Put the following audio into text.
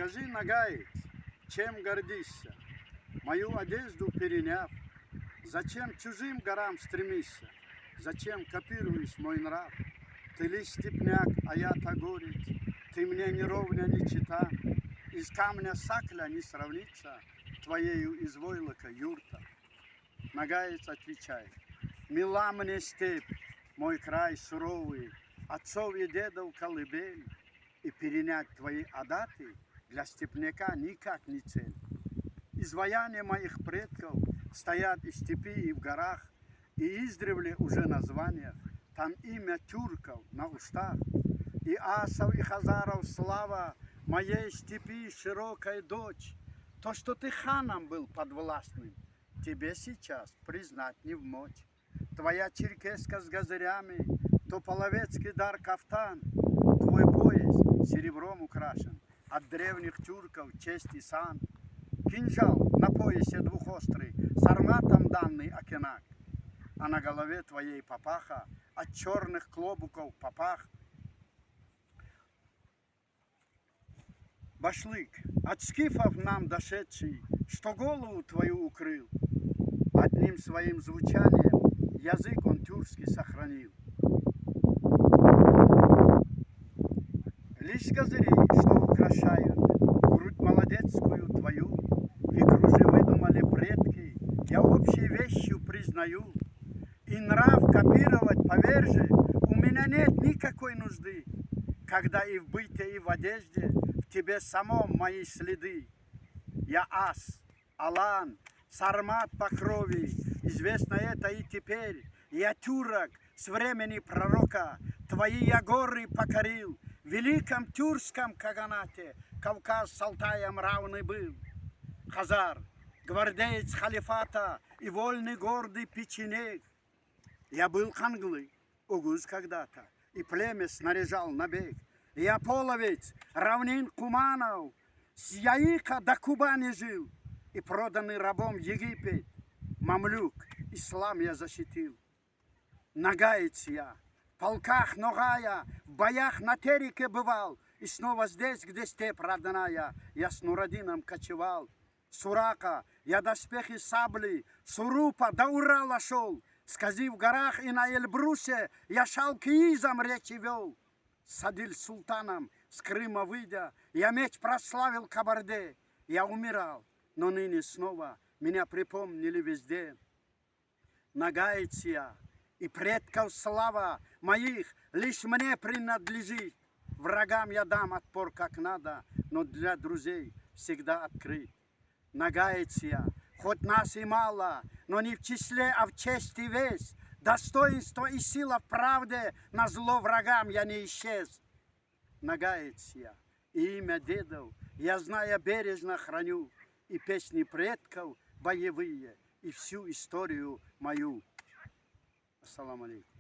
Скажи, нагаец, чем гордишься? Мою одежду переняв, зачем чужим горам стремишься? Зачем копируешь мой нрав? Ты лишь степняк, а я тагорец, ты мне не ровня, не чета, из камня сакля не сравнится твоею из войлока юрта. Нагаец отвечает: мила мне степь, мой край суровый, отцов и дедов колыбель, и перенять твои адаты для степняка никак не цель. Изваяния моих предков стоят и в степи, и в горах, и издревле уже названиях, там имя тюрков на устах. И асов, и хазаров слава моей степи широкая дочь. То, что ты ханом был подвластным, тебе сейчас признать не вмочь. Твоя черкеска с газырями, то половецкий дар кафтан, твой пояс серебром украшен, от древних тюрков честь и сан. Кинжал на поясе двухострый, сарматом данный окинак, а на голове твоей папаха от черных клобуков попах. Башлык, от скифов нам дошедший, что голову твою укрыл, одним своим звучанием язык он тюркский сохранил. Лишь козыри, что украшают грудь молодецкую твою, в икру же выдумали предки, я общей вещью признаю. И нрав копировать, поверь же, у меня нет никакой нужды, когда и в быте, и в одежде в тебе самом мои следы. Я ас, алан, сармат по крови, известно это и теперь. Я тюрок с времени пророка, твои я горы покорил. В великом тюркском каганате Кавказ с Алтаем равный был. Хазар, гвардеец халифата и вольный гордый печенег. Я был ханглы, угуз когда-то, и племя снаряжал на бег. Я половец равнин Куманов, с Яика до Кубани жил, и проданный рабом Египет, мамлюк, ислам я защитил. Нагаец я, в полках Ногая, в боях на Тереке бывал, и снова здесь, где степь родная, я с Нурадином кочевал. Сурака, я доспехи сабли, Сурупа до Урала шел, скази в горах и на Эльбрусе я шалкиизом речи вел. С Адиль-Султаном с Крыма выйдя, я меч прославил Кабарде. Я умирал, но ныне снова меня припомнили везде. Нагаец я, и предков слава моих лишь мне принадлежит. Врагам я дам отпор как надо, но для друзей всегда открыт. Нагаец я, хоть нас и мало, но не в числе, а в чести весь. Достоинство и сила в правде, на зло врагам я не исчез. Нагаец я, и имя дедов я, зная, бережно храню, и песни предков боевые, и всю историю мою. Ассаламу алейкум.